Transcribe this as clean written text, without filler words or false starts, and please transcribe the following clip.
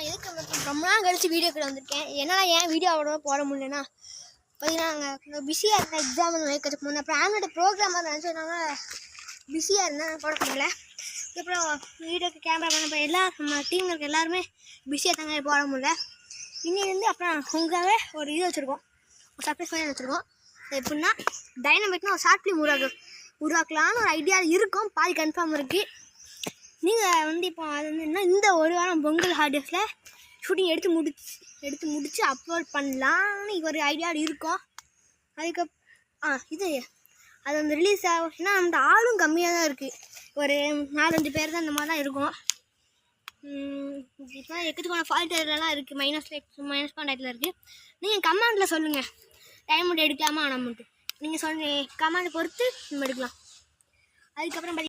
எதுக்கு ரொம்ப நாள் கழிச்சு வீடியோக்குள்ள வந்திருக்கேன். என்னன்னா ஏன் வீடியோ அவ்வளோ போட முடியலன்னா பார்த்தீங்கன்னா நாங்கள் பிஸியாக இருந்தேன். எக்ஸாம் வைக்கிறதுக்கு முன்னே அப்புறம் ஆனுவல் ப்ரோக்ராமாக நினச்சதுனால பிஸியாக இருந்தேன், போட முடியல. அப்புறம் வீடியோக்கு கேமரா பண்ண எல்லாம் நம்ம டீமில் இருக்க எல்லாருமே பிஸியாக தாங்க போட முடியல. இன்னிலேருந்து அப்புறம் உங்களாகவே ஒரு இது வச்சுருக்கோம், ஒரு சர்ப்ரைஸ் பண்ணி வச்சுருக்கோம். எப்படின்னா டைனமிக்னா ஒரு ஷார்ட் ஃபிலிம் உருவாக்கலான்னு ஒரு ஐடியா இருக்கும், பாதி கன்ஃபார்ம் இருக்குது. நீங்கள் இப்போ அது என்ன இந்த ஒரு வாரம் பொங்கல் ஹாலிடேஸில் ஷூட்டிங் எடுத்து முடித்து அப்லோட் பண்ணலான்னு ஒரு ஐடியா இருக்கும். இது அது ரிலீஸ் ஆகுச்சுன்னா அந்த ஆளும் கம்மியாக தான் இருக்குது, ஒரு 4-5 பேர் தான் இந்த மாதிரி தான் இருக்கும். இப்போ எக்கத்துக்கான ஃபால்ட் இதெல்லாம் இருக்குது, மைனஸ் கான்டாக்டில் இருக்குது. நீங்கள் கமெண்டில் சொல்லுங்கள் டைம் எடுக்கலாமா நம்மட்டு, நீங்கள் கமெண்ட் பொறுத்து நம்ம எடுக்கலாம். அதுக்கப்புறம்